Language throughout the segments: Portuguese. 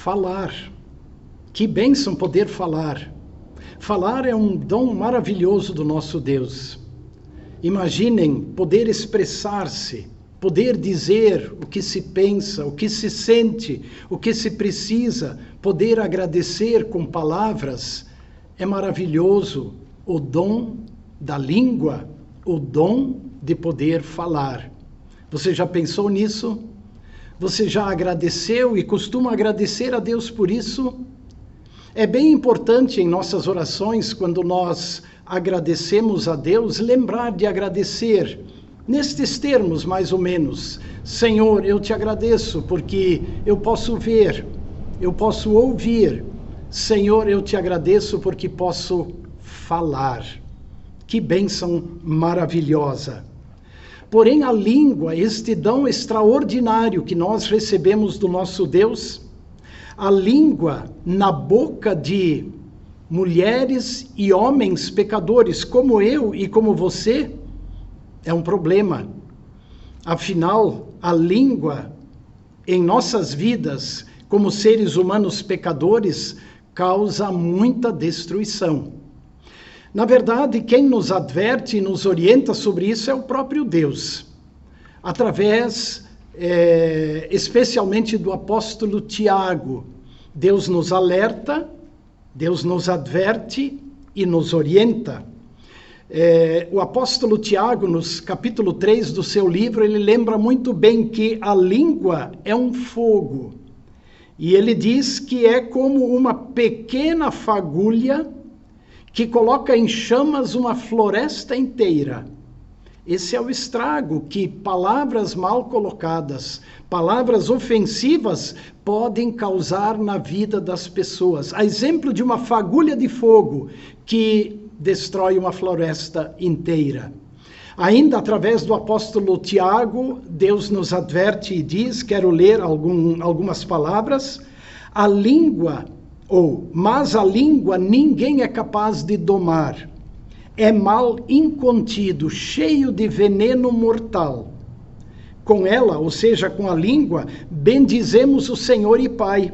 falar. Que bênção poder falar. Falar é um dom maravilhoso do nosso Deus. Imaginem poder expressar-se, poder dizer o que se pensa, o que se sente, o que se precisa, poder agradecer com palavras. É maravilhoso o dom da língua, o dom de poder falar. Você já pensou nisso? Você já agradeceu e costuma agradecer a Deus por isso? É bem importante em nossas orações, quando nós agradecemos a Deus, lembrar de agradecer nestes termos, mais ou menos. Senhor, eu te agradeço porque eu posso ver, eu posso ouvir. Senhor, eu te agradeço porque posso falar. Que bênção maravilhosa! Porém, a língua, este dom extraordinário que nós recebemos do nosso Deus, a língua na boca de mulheres e homens pecadores, como eu e como você, é um problema. Afinal, a língua em nossas vidas, como seres humanos pecadores, causa muita destruição. Na verdade, quem nos adverte e nos orienta sobre isso é o próprio Deus, através especialmente do apóstolo Tiago. Deus nos alerta, Deus nos adverte e nos orienta. O apóstolo Tiago, no capítulo 3 do seu livro, ele lembra muito bem que a língua é um fogo. E ele diz que é como uma pequena fagulha que coloca em chamas uma floresta inteira. Esse é o estrago que palavras mal colocadas, palavras ofensivas podem causar na vida das pessoas. A exemplo de uma fagulha de fogo que destrói uma floresta inteira. Ainda através do apóstolo Tiago, Deus nos adverte e diz, quero ler algumas palavras, mas a língua ninguém é capaz de domar. É mal incontido, cheio de veneno mortal. Com ela, ou seja, com a língua, bendizemos o Senhor e Pai.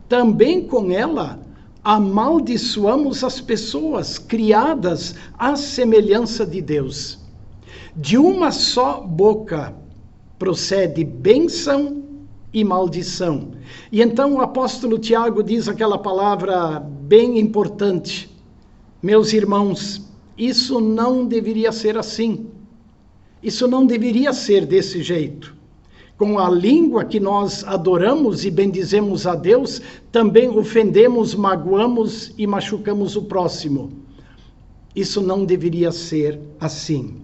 Também com ela, amaldiçoamos as pessoas criadas à semelhança de Deus. De uma só boca procede bênção e maldição. E então o apóstolo Tiago diz aquela palavra bem importante. Meus irmãos, isso não deveria ser assim. Isso não deveria ser desse jeito. Com a língua que nós adoramos e bendizemos a Deus, também ofendemos, magoamos e machucamos o próximo. Isso não deveria ser assim.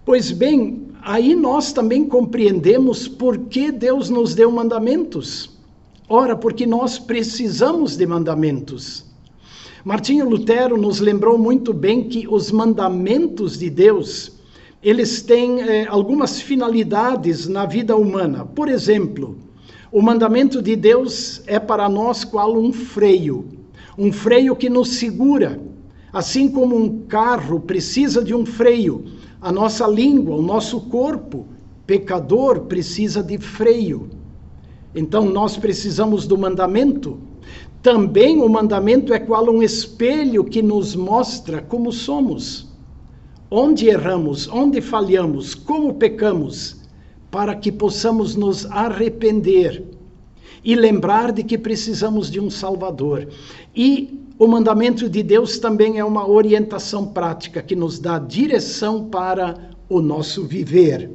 Pois bem, aí nós também compreendemos por que Deus nos deu mandamentos. Ora, porque nós precisamos de mandamentos. Martinho Lutero nos lembrou muito bem que os mandamentos de Deus, eles têm algumas finalidades na vida humana. Por exemplo, o mandamento de Deus é para nós qual um freio que nos segura. Assim como um carro precisa de um freio, a nossa língua, o nosso corpo pecador precisa de freio. Então nós precisamos do mandamento. Também o mandamento é qual um espelho que nos mostra como somos, onde erramos, onde falhamos, como pecamos, para que possamos nos arrepender e lembrar de que precisamos de um Salvador. E o mandamento de Deus também é uma orientação prática que nos dá direção para o nosso viver.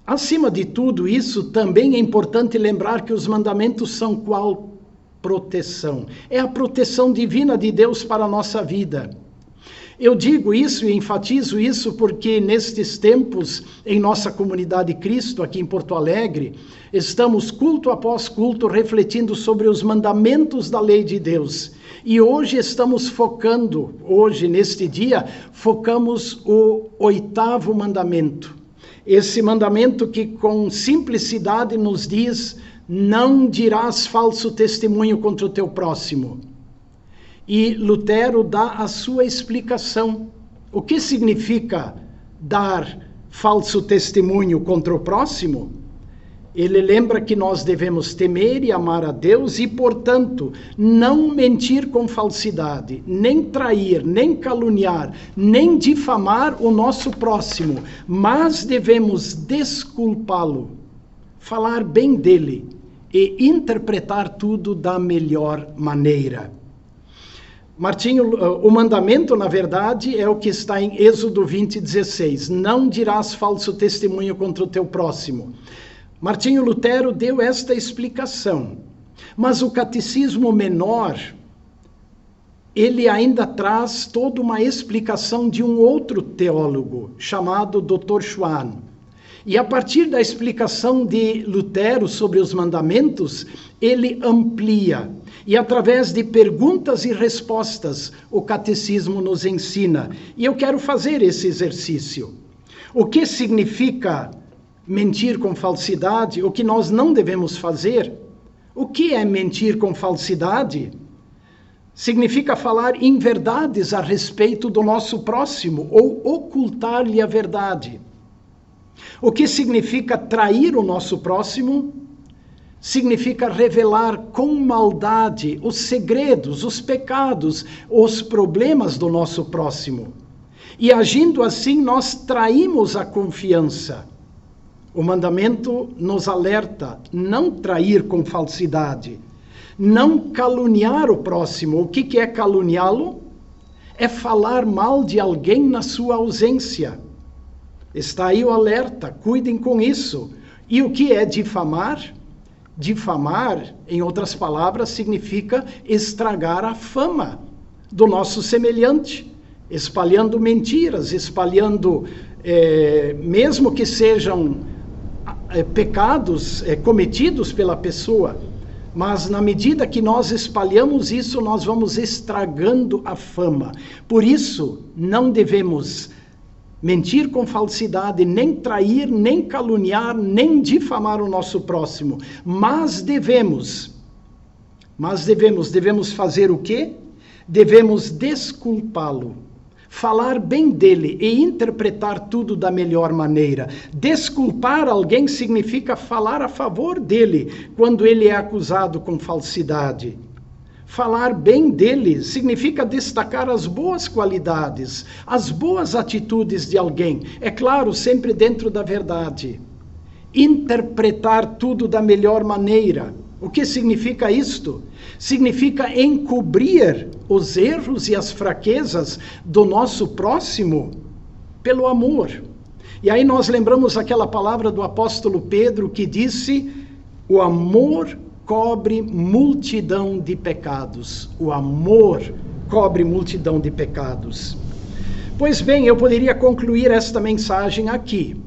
Acima de tudo isso, também é importante lembrar que os mandamentos são qual proteção. É a proteção divina de Deus para a nossa vida. Eu digo isso e enfatizo isso porque nestes tempos, em nossa comunidade Cristo, aqui em Porto Alegre, estamos culto após culto refletindo sobre os mandamentos da lei de Deus. E hoje estamos focando, neste dia, focamos o 8º mandamento. Esse mandamento que com simplicidade nos diz: não dirás falso testemunho contra o teu próximo. E Lutero dá a sua explicação. O que significa dar falso testemunho contra o próximo? Ele lembra que nós devemos temer e amar a Deus e, portanto, não mentir com falsidade, nem trair, nem caluniar, nem difamar o nosso próximo, mas devemos desculpá-lo, falar bem dele e interpretar tudo da melhor maneira. Martinho, o mandamento, na verdade, é o que está em Êxodo 20:16. Não dirás falso testemunho contra o teu próximo. Martinho Lutero deu esta explicação, mas o Catecismo Menor, ele ainda traz toda uma explicação de um outro teólogo, chamado Dr. Schwann. E a partir da explicação de Lutero sobre os mandamentos, ele amplia. E através de perguntas e respostas, o Catecismo nos ensina. E eu quero fazer esse exercício. O que significa mentir com falsidade? O que nós não devemos fazer? O que é mentir com falsidade? Significa falar inverdades a respeito do nosso próximo ou ocultar-lhe a verdade. O que significa trair o nosso próximo? Significa revelar com maldade os segredos, os pecados, os problemas do nosso próximo. E agindo assim, nós traímos a confiança. O mandamento nos alerta, não trair com falsidade, não caluniar o próximo. O que é caluniá-lo? É falar mal de alguém na sua ausência. Está aí o alerta, cuidem com isso. E o que é difamar? Difamar, em outras palavras, significa estragar a fama do nosso semelhante, espalhando mentiras, espalhando, mesmo que sejam pecados cometidos pela pessoa, mas na medida que nós espalhamos isso, nós vamos estragando a fama. Por isso, não devemos mentir com falsidade, nem trair, nem caluniar, nem difamar o nosso próximo. Mas devemos fazer o quê? Devemos desculpá-lo, falar bem dele e interpretar tudo da melhor maneira. Desculpar alguém significa falar a favor dele quando ele é acusado com falsidade. Falar bem dele significa destacar as boas qualidades, as boas atitudes de alguém. É claro, sempre dentro da verdade. Interpretar tudo da melhor maneira. O que significa isto? Significa encobrir os erros e as fraquezas do nosso próximo pelo amor. E aí nós lembramos aquela palavra do apóstolo Pedro que disse: o amor cobre multidão de pecados. O amor cobre multidão de pecados. Pois bem, eu poderia concluir esta mensagem aqui.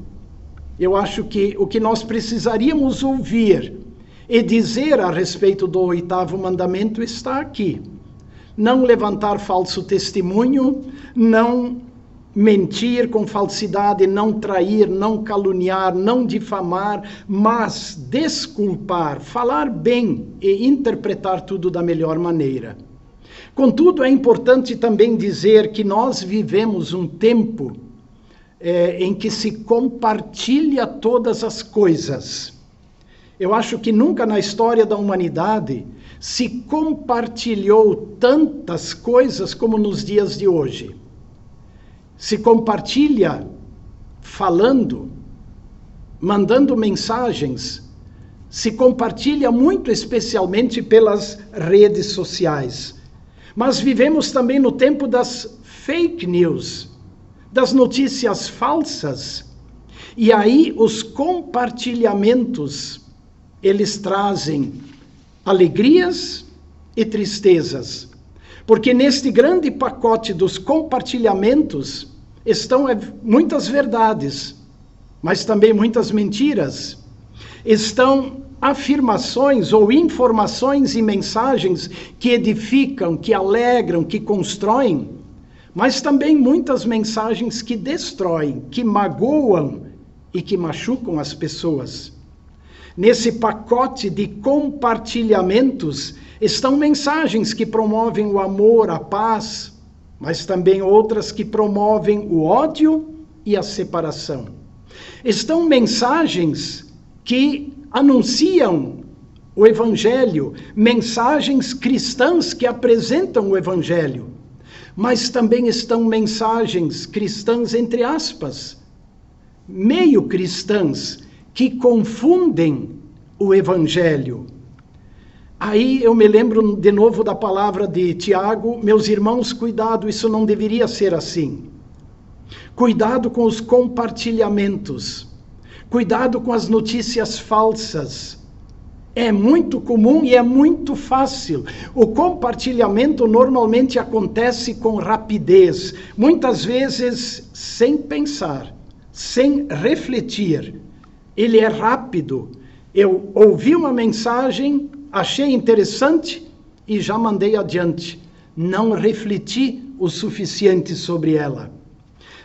Eu acho que o que nós precisaríamos ouvir e dizer a respeito do 8º mandamento está aqui. Não levantar falso testemunho, não mentir com falsidade, não trair, não caluniar, não difamar, mas desculpar, falar bem e interpretar tudo da melhor maneira. Contudo, é importante também dizer que nós vivemos um tempo em que se compartilha todas as coisas. Eu acho que nunca na história da humanidade se compartilhou tantas coisas como nos dias de hoje. Se compartilha falando, mandando mensagens, se compartilha muito especialmente pelas redes sociais. Mas vivemos também no tempo das fake news, das notícias falsas. E aí os compartilhamentos, eles trazem alegrias e tristezas. Porque neste grande pacote dos compartilhamentos estão muitas verdades, mas também muitas mentiras. Estão afirmações ou informações e mensagens que edificam, que alegram, que constroem, mas também muitas mensagens que destroem, que magoam e que machucam as pessoas. Nesse pacote de compartilhamentos estão mensagens que promovem o amor, a paz, mas também outras que promovem o ódio e a separação. Estão mensagens que anunciam o Evangelho, mensagens cristãs que apresentam o Evangelho, mas também estão mensagens cristãs, entre aspas, meio cristãs, que confundem o Evangelho. Aí eu me lembro de novo da palavra de Tiago: meus irmãos, cuidado, isso não deveria ser assim. Cuidado com os compartilhamentos, cuidado com as notícias falsas. É muito comum e é muito fácil. O compartilhamento normalmente acontece com rapidez, muitas vezes sem pensar, sem refletir. Ele é rápido. Eu ouvi uma mensagem, achei interessante e já mandei adiante. Não refleti o suficiente sobre ela.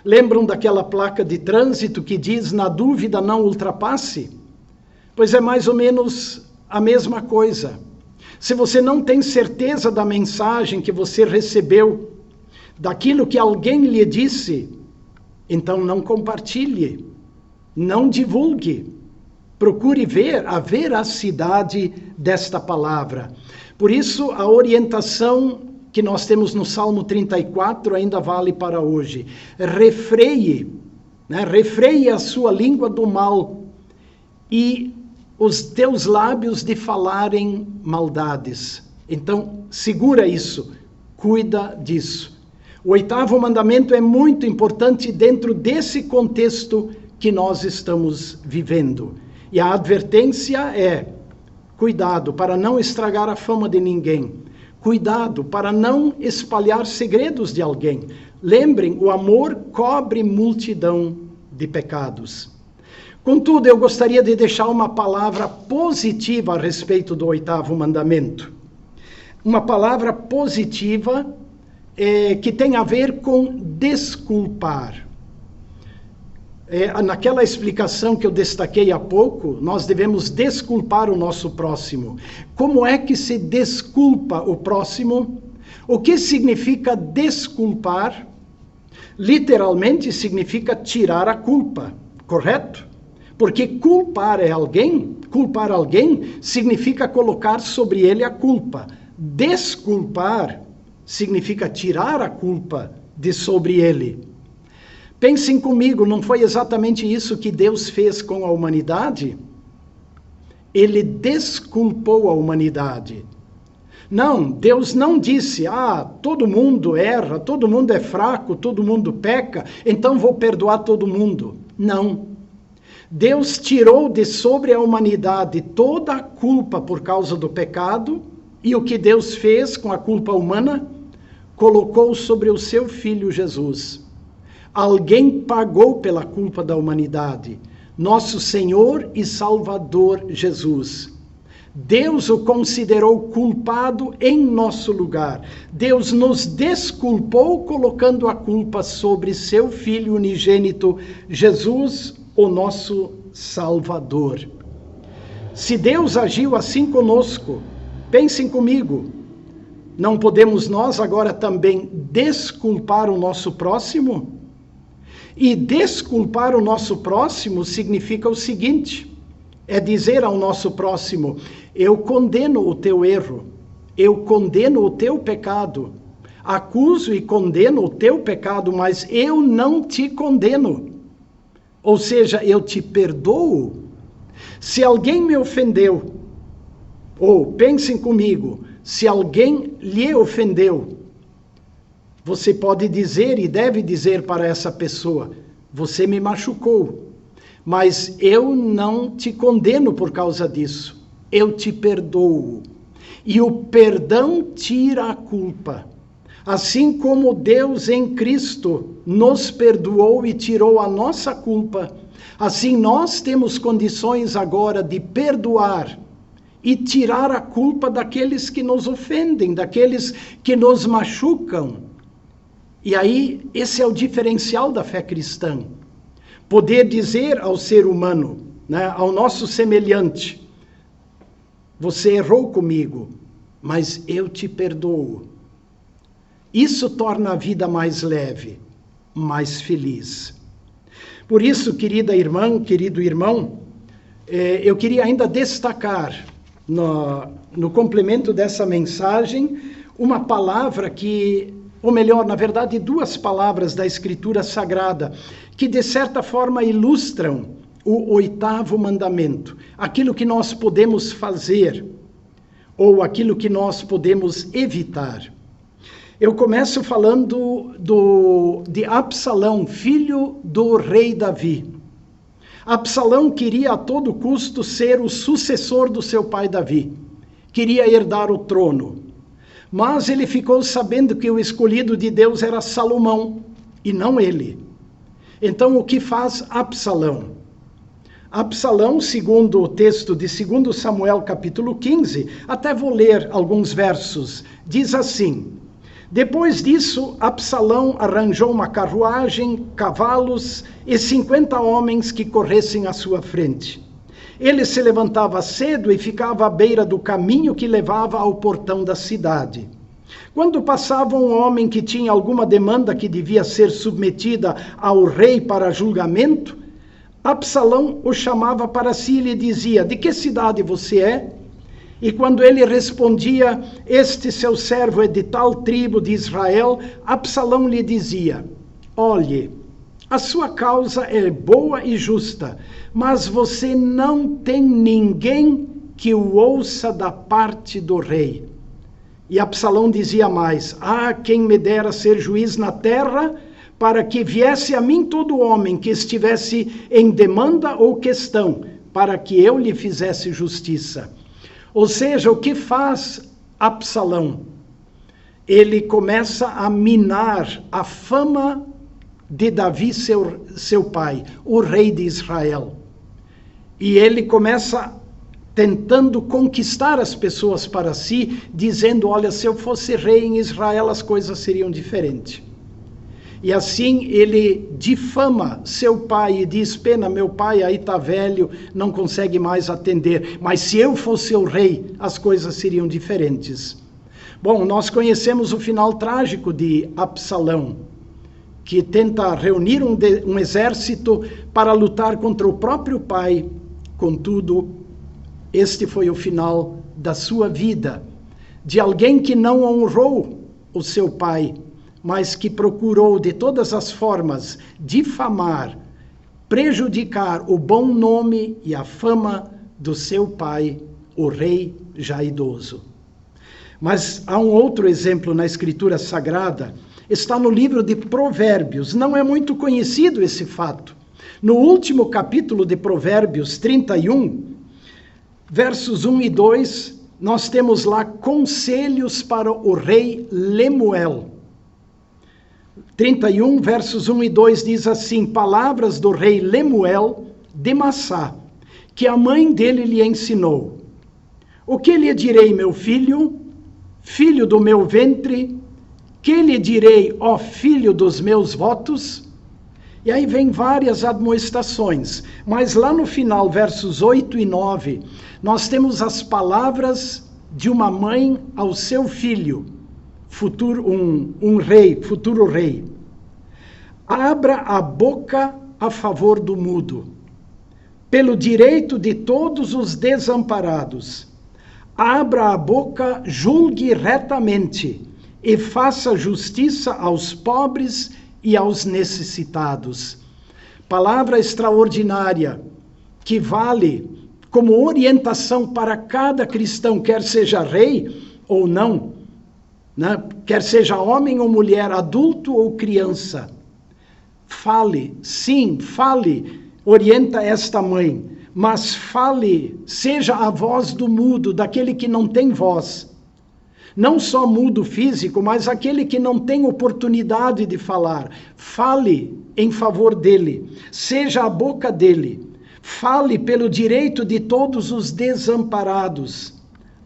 Lembram daquela placa de trânsito que diz: na dúvida não ultrapasse? Pois é mais ou menos a mesma coisa. Se você não tem certeza da mensagem que você recebeu, daquilo que alguém lhe disse, então não compartilhe, não divulgue. Procure ver a veracidade desta palavra. Por isso, a orientação que nós temos no Salmo 34 ainda vale para hoje. Refreie, refreie a sua língua do mal e os teus lábios de falarem maldades. Então, segura isso, cuida disso. O 8º mandamento é muito importante dentro desse contexto que nós estamos vivendo. E a advertência é: cuidado para não estragar a fama de ninguém. Cuidado para não espalhar segredos de alguém. Lembrem, o amor cobre multidão de pecados. Contudo, eu gostaria de deixar uma palavra positiva a respeito do 8º mandamento. Uma palavra positiva que tem a ver com desculpar. Naquela explicação que eu destaquei há pouco, nós devemos desculpar o nosso próximo. Como é que se desculpa o próximo? O que significa desculpar? Literalmente significa tirar a culpa, correto? Porque culpar alguém significa colocar sobre ele a culpa. Desculpar significa tirar a culpa de sobre ele. Pensem comigo, não foi exatamente isso que Deus fez com a humanidade? Ele desculpou a humanidade. Não, Deus não disse: todo mundo erra, todo mundo é fraco, todo mundo peca, então vou perdoar todo mundo. Não. Deus tirou de sobre a humanidade toda a culpa por causa do pecado, e o que Deus fez com a culpa humana? Colocou sobre o seu Filho Jesus. Alguém pagou pela culpa da humanidade, nosso Senhor e Salvador Jesus. Deus o considerou culpado em nosso lugar. Deus nos desculpou colocando a culpa sobre seu Filho unigênito, Jesus, o nosso Salvador. Se Deus agiu assim conosco, pensem comigo, não podemos nós agora também desculpar o nosso próximo? E desculpar o nosso próximo significa o seguinte: é dizer ao nosso próximo: eu condeno o teu erro, eu condeno o teu pecado, acuso e condeno o teu pecado, mas eu não te condeno. Ou seja, eu te perdoo. Se alguém me ofendeu, ou pensem comigo, se alguém lhe ofendeu, você pode dizer e deve dizer para essa pessoa: você me machucou, mas eu não te condeno por causa disso, eu te perdoo. E o perdão tira a culpa. Assim como Deus em Cristo nos perdoou e tirou a nossa culpa, assim nós temos condições agora de perdoar e tirar a culpa daqueles que nos ofendem, daqueles que nos machucam. E aí, esse é o diferencial da fé cristã. Poder dizer ao ser humano, ao nosso semelhante: você errou comigo, mas eu te perdoo. Isso torna a vida mais leve, mais feliz. Por isso, querida irmã, querido irmão, eu queria ainda destacar, no complemento dessa mensagem, uma palavra que, ou melhor, na verdade, duas palavras da Escritura Sagrada, que de certa forma ilustram o 8º mandamento, aquilo que nós podemos fazer, ou aquilo que nós podemos evitar. Eu começo falando de Absalão, filho do rei Davi. Absalão queria a todo custo ser o sucessor do seu pai Davi. Queria herdar o trono. Mas ele ficou sabendo que o escolhido de Deus era Salomão, e não ele. Então, o que faz Absalão? Absalão, segundo o texto de 2 Samuel capítulo 15, até vou ler alguns versos, diz assim: depois disso, Absalão arranjou uma carruagem, cavalos e 50 homens que corressem à sua frente. Ele se levantava cedo e ficava à beira do caminho que levava ao portão da cidade. Quando passava um homem que tinha alguma demanda que devia ser submetida ao rei para julgamento, Absalão o chamava para si e lhe dizia: de que cidade você é? E quando ele respondia: este seu servo é de tal tribo de Israel, Absalão lhe dizia: olhe, a sua causa é boa e justa, mas você não tem ninguém que o ouça da parte do rei. E Absalão dizia mais: quem me dera ser juiz na terra, para que viesse a mim todo homem que estivesse em demanda ou questão, para que eu lhe fizesse justiça. Ou seja, o que faz Absalão? Ele começa a minar a fama de Davi, seu pai, o rei de Israel. E ele começa tentando conquistar as pessoas para si, dizendo: olha, se eu fosse rei em Israel, as coisas seriam diferentes. E assim ele difama seu pai e diz: pena, meu pai aí está velho, não consegue mais atender, mas se eu fosse o rei, as coisas seriam diferentes. Bom, nós conhecemos o final trágico de Absalão, que tenta reunir um exército para lutar contra o próprio pai. Contudo, este foi o final da sua vida, de alguém que não honrou o seu pai, mas que procurou de todas as formas difamar, prejudicar o bom nome e a fama do seu pai, o rei já idoso. Mas há um outro exemplo na Escritura Sagrada, está no livro de Provérbios. Não é muito conhecido esse fato. No último capítulo de Provérbios 31, versos 1 e 2, nós temos lá conselhos para o rei Lemuel. 31, versos 1 e 2 diz assim: palavras do rei Lemuel de Massá, que a mãe dele lhe ensinou. O que lhe direi, meu filho, filho do meu ventre? Que lhe direi, ó filho dos meus votos? E aí vem várias admoestações, mas lá no final, versos 8 e 9, nós temos as palavras de uma mãe ao seu filho, futuro rei. Abra a boca a favor do mudo, pelo direito de todos os desamparados. Abra a boca, julgue retamente e faça justiça aos pobres e aos necessitados. Palavra extraordinária que vale como orientação para cada cristão, quer seja rei ou não, né? Quer seja homem ou mulher, adulto ou criança. Fale, sim, fale, orienta esta mãe, mas fale, seja a voz do mudo, daquele que não tem voz. Não só mudo físico, mas aquele que não tem oportunidade de falar. Fale em favor dele, seja a boca dele. Fale pelo direito de todos os desamparados.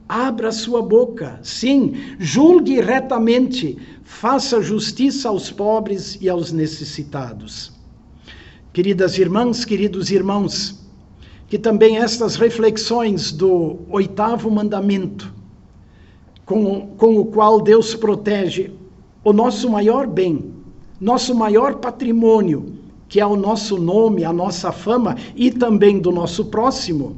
Abra sua boca, sim, julgue retamente, faça justiça aos pobres e aos necessitados. Queridas irmãs, queridos irmãos, que também estas reflexões do 8º mandamento, com o qual Deus protege o nosso maior bem, nosso maior patrimônio, que é o nosso nome, a nossa fama e também do nosso próximo,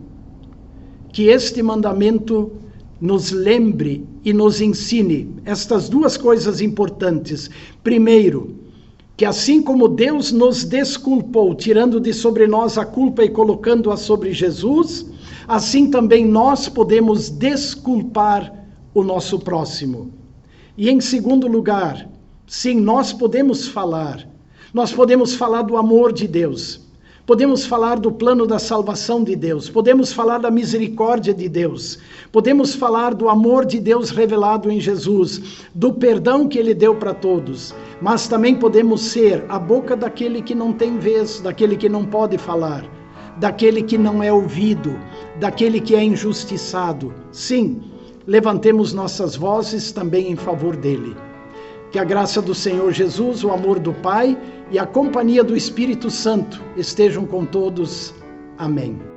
que este mandamento nos lembre e nos ensine estas duas coisas importantes. Primeiro, que assim como Deus nos desculpou, tirando de sobre nós a culpa e colocando-a sobre Jesus, assim também nós podemos desculpar o nosso próximo. E em segundo lugar, sim, nós podemos falar do amor de Deus, podemos falar do plano da salvação de Deus, podemos falar da misericórdia de Deus, podemos falar do amor de Deus revelado em Jesus, do perdão que Ele deu para todos, mas também podemos ser a boca daquele que não tem vez, daquele que não pode falar, daquele que não é ouvido, daquele que é injustiçado. Sim, levantemos nossas vozes também em favor dele. Que a graça do Senhor Jesus, o amor do Pai e a companhia do Espírito Santo estejam com todos. Amém.